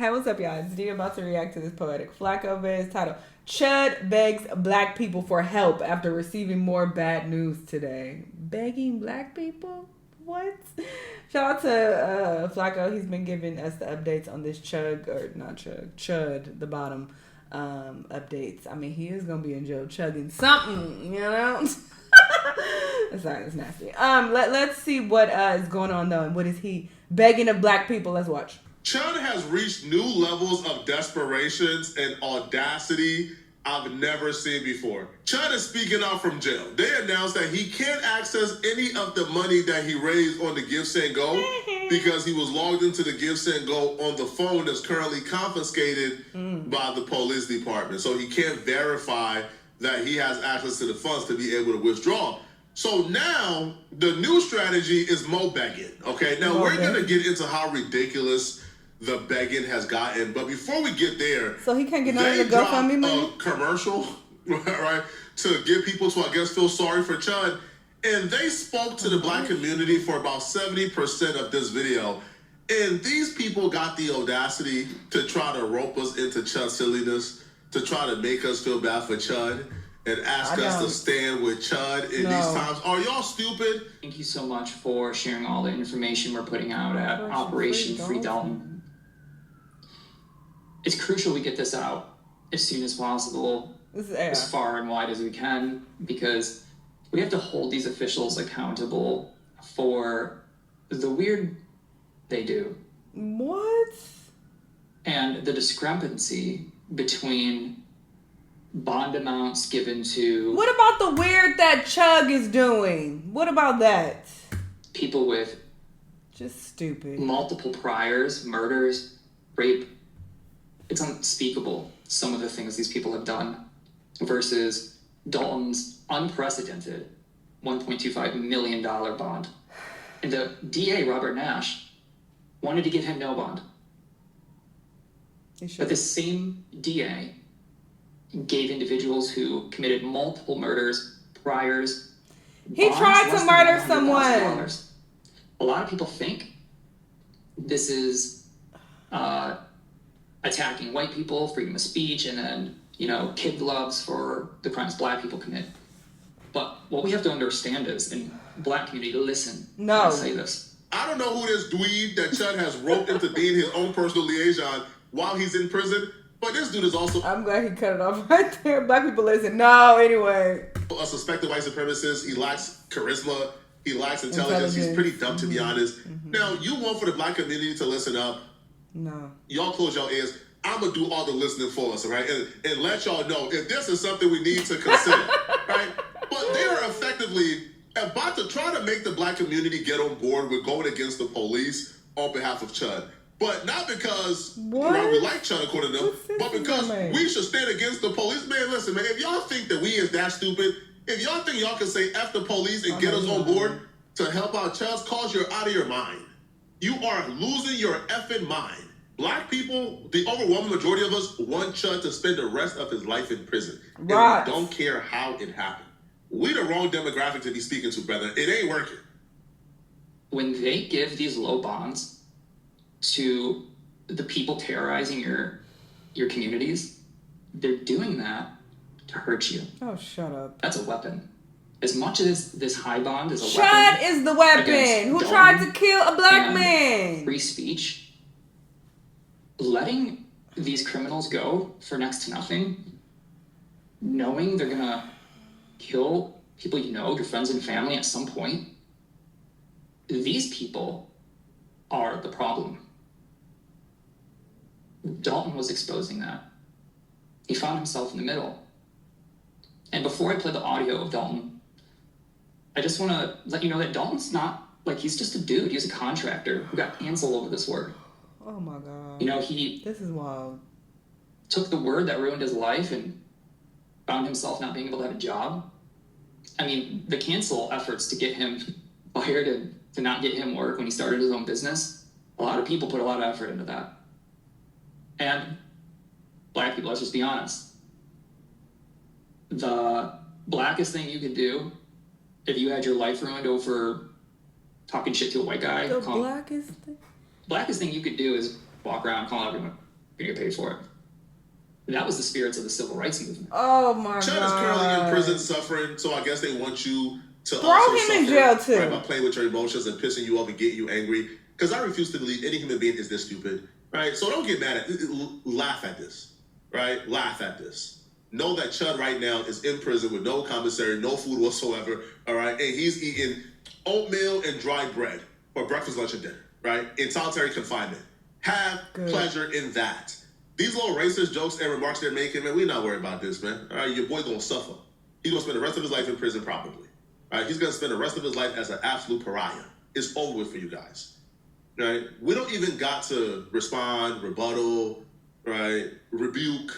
Hey, what's up, y'all? It's D about to react to this Poetic Flacco viz titled Chud begs black people for help after receiving more bad news today. Begging black people? What? Shout out to Flacco. He's been giving us the updates on this Chud, the bottom updates. I mean, he is going to be in jail chugging something, you know? Sorry, that's nasty. Let's see what is going on, though, and what is he begging of black people. Let's watch. Chud has reached new levels of desperations and audacity I've never seen before. Chud is speaking out from jail. They announced that he can't access any of the money that he raised on the GiveSendGo because he was logged into the GiveSendGo on the phone that's currently confiscated by the police department. So he can't verify that he has access to the funds to be able to withdraw. So now the new strategy is more begging. Okay, now we're going to get into how ridiculous the begging has gotten, but before we get there, so he can't get none of the GoFundMe money? A commercial, right, to get people to, I guess, feel sorry for Chud, and they spoke to the black community for about 70% of this video, and these people got the audacity to try to rope us into Chud silliness, to try to make us feel bad for Chud, and ask us to stand with Chud in these times. Are y'all stupid? Thank you so much for sharing all the information we're putting out at Operation Free Dalton. It's crucial we get this out as soon as possible, as far and wide as we can, because we have to hold these officials accountable for the weird they do. What? And the discrepancy between bond amounts given to... What about the weird that Chug is doing? What about that? People with... just stupid. Multiple priors, murders, rape. It's unspeakable, some of the things these people have done, versus Dalton's unprecedented $1.25 million bond. And the DA, Robert Nash, wanted to give him no bond. But the same DA gave individuals who committed multiple murders, priors, he tried to murder someone. A lot of people think this is attacking white people, freedom of speech, and then, you know, kid gloves for the crimes black people commit. But what we have to understand is, in black community, listen, when I say this. I don't know who this dweeb that Chud has roped into being his own personal liaison while he's in prison, but this dude is also... I'm glad he cut it off right there. Black people listen. No, anyway. A suspected white supremacist. He lacks charisma. He lacks intelligence. He's pretty dumb, to be honest. Now, you want for the black community to listen up. No. Y'all close your ears. I'm going to do all the listening for us, all right? And let y'all know if this is something we need to consider, right? But they are effectively about to try to make the black community get on board with going against the police on behalf of Chud. But not because we like Chud, according to them, but because we should stand against the police. Man, listen, man, if y'all think that we is that stupid, if y'all think y'all can say F the police and get us on board to help out Chud's cause, you're out of your mind. You are losing your effing mind. Black people, the overwhelming majority of us, want Chud to spend the rest of his life in prison. And we don't care how it happened. We the wrong demographic to be speaking to, brother. It ain't working. When they give these low bonds to the people terrorizing your communities, they're doing that to hurt you. Oh, shut up. That's a weapon. As much as this high bond is a weapon. Chud is the weapon who tried to kill a black man. Free speech. Letting these criminals go for next to nothing, knowing they're gonna kill people you know, your friends and family at some point, these people are the problem. Dalton was exposing that. He found himself in the middle. And before I play the audio of Dalton, I just want to let you know that Dalton's not, like, he's just a dude. He's a contractor who got canceled over this word. Oh my God. You know, this is wild. Took the word that ruined his life and found himself not being able to have a job. I mean, the cancel efforts to get him fired and to not get him work when he started his own business, a lot of people put a lot of effort into that. And black people, let's just be honest. The blackest thing you could do if you had your life ruined over talking shit to a white guy. The blackest thing? Blackest thing you could do is walk around, call everyone you're going to pay for it. And that was the spirits of the civil rights movement. Oh my Chud God. is currently in prison suffering, so I guess they want you to throw also him suffer, in jail too. right, by playing with your emotions and pissing you off and getting you angry. Because I refuse to believe any human being is this stupid, right? So don't get mad at it. Laugh at this, right? Laugh at this. Know that Chud right now is in prison with no commissary, no food whatsoever, all right? And he's eating oatmeal and dry bread for breakfast, lunch, and dinner, right? In solitary confinement. Have pleasure in that. These little racist jokes and remarks they're making, man, we're not worried about this, man. All right, your boy gonna suffer. He's gonna spend the rest of his life in prison, probably. All right, he's gonna spend the rest of his life as an absolute pariah. It's over with for you guys. Right? We don't even got to respond, rebuttal, right? Rebuke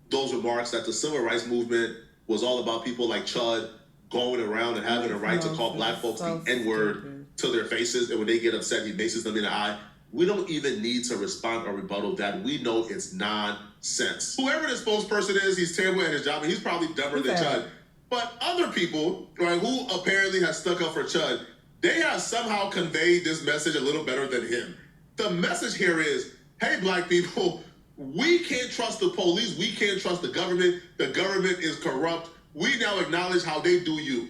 those remarks that the civil rights movement was all about people like Chud going around and having a right to call black folks the N-word to their faces, and when they get upset, he maces them in the eye. We don't even need to respond or rebuttal that. We know it's nonsense. Whoever this spokesperson is, he's terrible at his job, and he's probably dumber than Chud. But other people, right, who apparently have stuck up for Chud, they have somehow conveyed this message a little better than him. The message here is, hey, black people, we can't trust the police. We can't trust the government. The government is corrupt. We now acknowledge how they do you.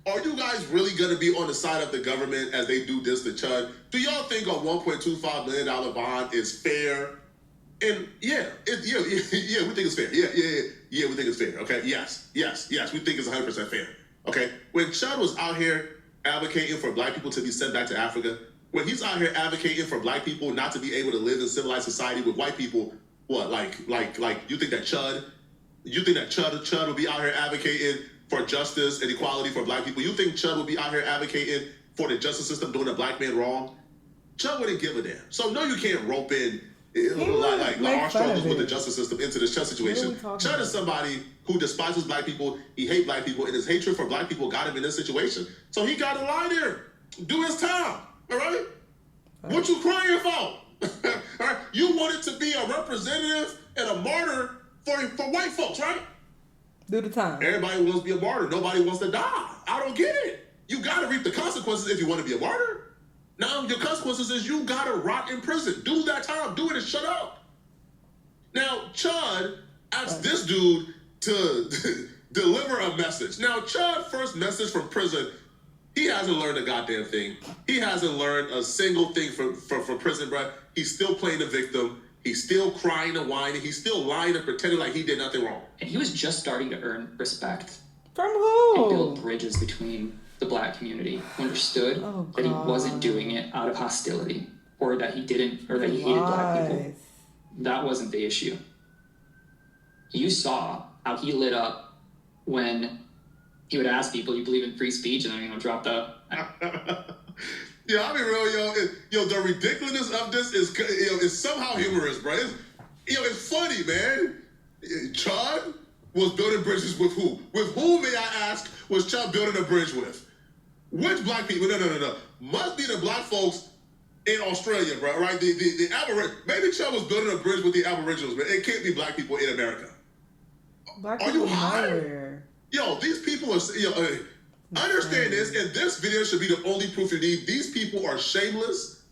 Are you guys really going to be on the side of the government as they do this to Chud? Do y'all think a $1.25 million bond is fair? And yeah, we think it's fair. Yeah, we think it's fair. Okay, yes, we think it's 100% fair. Okay, when Chud was out here advocating for black people to be sent back to Africa, when he's out here advocating for black people not to be able to live in civilized society with white people, what, like you think that Chud will be out here advocating for justice and equality for black people? You think Chud will be out here advocating for the justice system doing a black man wrong? Chud wouldn't give a damn. So no, you can't rope in like our struggles with the justice system into this Chud situation. Chud is somebody who despises black people, he hates black people, and his hatred for black people got him in this situation. So he got to lie there, do his time, all right? What you crying for? All right? You wanted to be a representative and a martyr for white folks, right? Do the time. Everybody wants to be a martyr. Nobody wants to die. I don't get it. You got to reap the consequences if you want to be a martyr. Now, your consequences is you got to rot in prison. Do that time. Do it and shut up. Now, Chud asked this dude to deliver a message. Now, Chud's first message from prison, he hasn't learned a goddamn thing. He hasn't learned a single thing from prison, bro. He's still playing the victim. He's still crying and whining. He's still lying and pretending like he did nothing wrong. And he was just starting to earn respect. From who? And build bridges between the black community who understood that he wasn't doing it out of hostility or that he didn't, or that he hated black people. That wasn't the issue. You saw how he lit up when he would ask people, "You believe in free speech?" and then drop the. Yeah, I'll be real, yo. The ridiculousness of this is somehow humorous, bro. It's funny, man. Chud was building bridges with who? With who, may I ask, was Chud building a bridge with? Which black people? No. Must be the black folks in Australia, bro. Right? The Aboriginals. Maybe Chud was building a bridge with the Aboriginals, but it can't be black people in America. Black Are you high? Yo, these people are. Understand this, and this video should be the only proof you need. These people are shameless.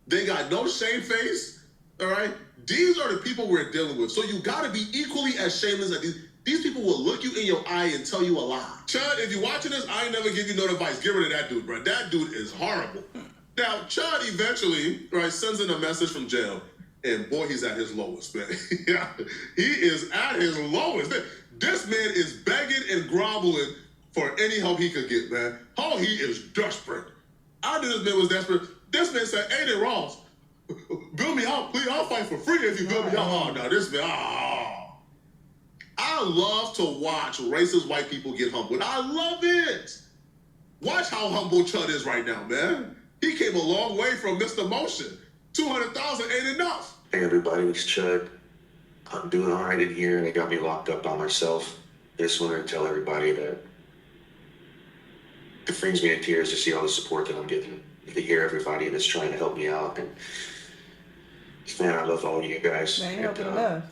They got no shame face. All right? These are the people we're dealing with. So you got to be equally as shameless as these. These people will look you in your eye and tell you a lie. Chud, if you're watching this, I ain't never give you no advice. Get rid of that dude, bro. That dude is horrible. Now, Chud eventually, right, sends in a message from jail, and boy, he's at his lowest, man. Yeah, he is at his lowest. This man is begging and groveling for any help he could get, man. Oh, he is desperate. I knew this man was desperate. This man said, Adin Ross, build me out, please. I'll fight for free if you build me out. Oh, no, this man, I love to watch racist white people get humbled. I love it. Watch how humble Chud is right now, man. He came a long way from Mr. Motion. 200,000 ain't enough. Hey, everybody, it's Chud. I'm doing all right in here, and they got me locked up by myself. I just wanted to tell everybody that it brings me to tears to see all the support that I'm getting, to hear everybody that's trying to help me out. And man, I love all of you guys. They ain't helping enough.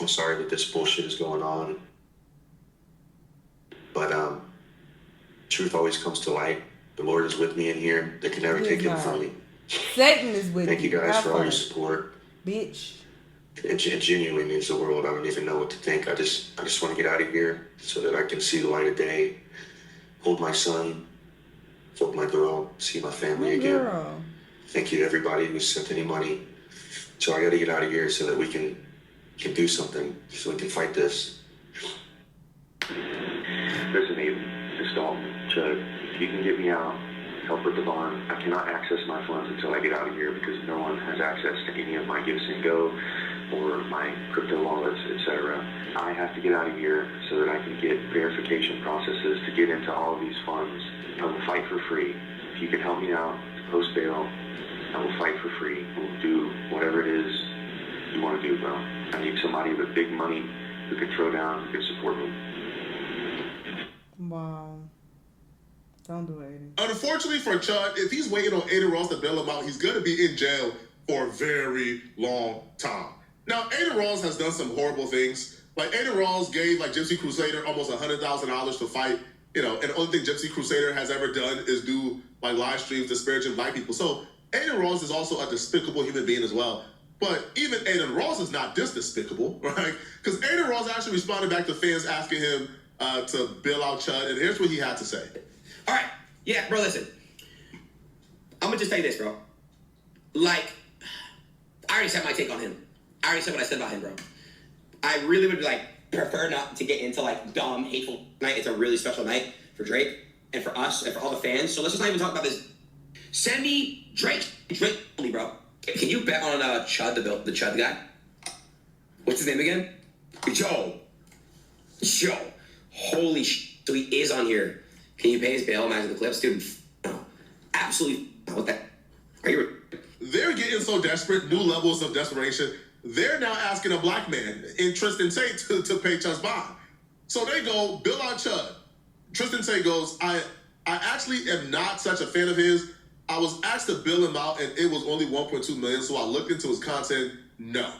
I'm sorry that this bullshit is going on. But truth always comes to light. The Lord is with me in here. They can never take him from me. Satan is with you. Thank you guys for all your support. Bitch. It genuinely means the world. I don't even know what to think. I just want to get out of here so that I can see the light of day, hold my son, hold my girl, see my family again. Girl. Thank you to everybody who sent any money. So I got to get out of here so that we can do something, so we can fight this. Listen, Aiden, just Chud, if you can get me out, help with the bond. I cannot access my funds until I get out of here because no one has access to any of my Give and Go or my crypto wallets, etc. I have to get out of here so that I can get verification processes to get into all of these funds. I will fight for free. If you can help me out, post bail, I will fight for free. We'll do whatever it is you want to do, bro. I need somebody with big money who can throw down, who can support me. Wow. Don't do it. Unfortunately for Chud, if he's waiting on Adin Ross to bail him out, he's going to be in jail for a very long time. Now, Adin Ross has done some horrible things. Like, Adin Ross gave, like, Gypsy Crusader almost $100,000 to fight, and the only thing Gypsy Crusader has ever done is do, like, live streams disparaging black people. So, Adin Ross is also a despicable human being as well. But even Adin Ross is not this despicable, right? Because Adin Ross actually responded back to fans asking him to bail out Chud, and here's what he had to say. All right. Yeah, bro, listen. I'm going to just tell you this, bro. Like, I already said my take on him. I already said what I said about him, bro. I really would, prefer not to get into, dumb, hateful night. It's a really special night for Drake and for us and for all the fans. So let's just not even talk about this. Send me Drake. Drake, bro. Can you bet on Chud, the Chud guy? What's his name again? Joe. Holy shit. So he is on here. Can you pay his bail? Imagine the clips, dude. No. Absolutely. What that? Are you? They're getting so desperate, new levels of desperation. They're now asking a black man in Tristan Tate to pay Chud's bond. So they go, bill out Chud. Tristan Tate goes, I actually am not such a fan of his. I was asked to bill him out, and it was only 1.2 million, so I looked into his content. No.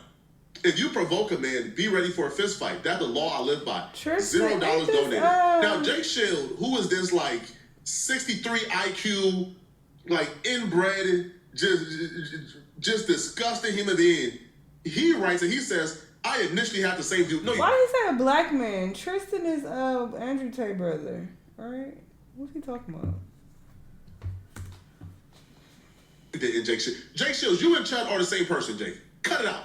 If you provoke a man, be ready for a fist fight. That's the law I live by. Tristan, $0 donated. Now, Jake Shield, who is this 63 IQ, inbred, just disgusting human being, he writes and he says, I initially had the same view. No, why did he say a black man? Tristan is Andrew Tate brother. All right? What's he talking about? Jake Shields, you and Chud are the same person, Jake. Cut it out.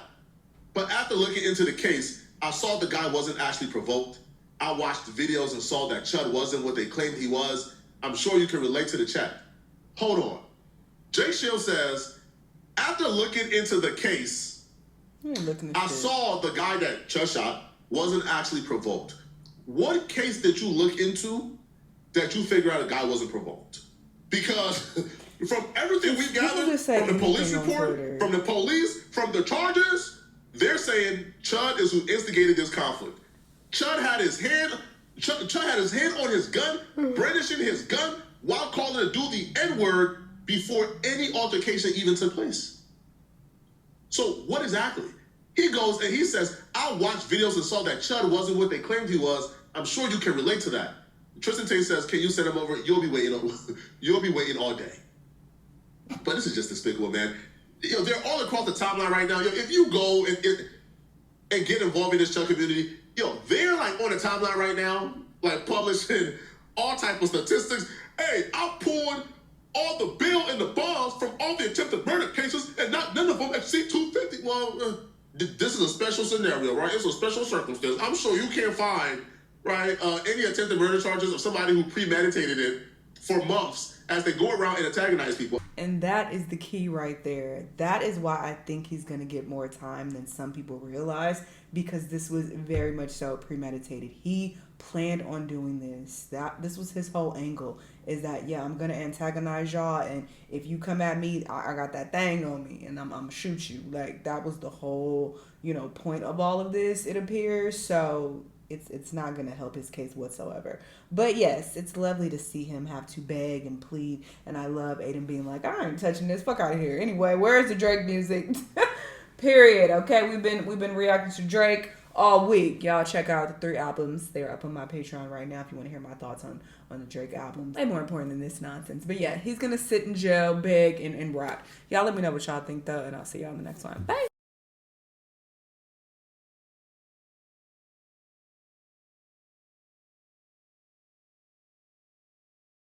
But after looking into the case, I saw the guy wasn't actually provoked. I watched the videos and saw that Chud wasn't what they claimed he was. I'm sure you can relate to the chat. Hold on. Jake Shields says, after looking into the case, I saw the guy that Chud shot wasn't actually provoked. What case did you look into that you figure out a guy wasn't provoked? Because from everything we gathered, from the police report, from the police, from the charges, they're saying Chud is who instigated this conflict. Chud had his hand on his gun, brandishing his gun while calling a dude the N-word before any altercation even took place. So what exactly? He goes and he says, I watched videos and saw that Chud wasn't what they claimed he was. I'm sure you can relate to that. Tristan Tate says, can you send him over? You'll be waiting all day. But this is just despicable, man. They're all across the timeline right now. If you go and get involved in this Chud community, they're on the timeline right now, publishing all type of statistics. Hey, I pulled all the bail and the bonds from all the attempted murder cases, and none of them exceed 250. Well, this is a special scenario, right? It's a special circumstance. I'm sure you can't find, right, any attempted murder charges of somebody who premeditated it for months as they go around and antagonize people. And that is the key right there. That is why I think he's going to get more time than some people realize, because this was very much so premeditated. He planned on doing this. This was his whole angle, is that, I'm going to antagonize y'all, and if you come at me, I got that thing on me, and I'm going to shoot you. That was the whole, point of all of this, it appears. So it's not going to help his case whatsoever. But yes, it's lovely to see him have to beg and plead. And I love Adin being like, I ain't touching this. Fuck out of here. Anyway, where's the Drake music? Period. Okay, we've been reacting to Drake all week. Y'all check out the 3 albums. They're up on my Patreon right now if you want to hear my thoughts on the Drake album. Way more important than this nonsense. But yeah, he's going to sit in jail, beg, and rot. Y'all let me know what y'all think, though, and I'll see y'all in the next one. Bye.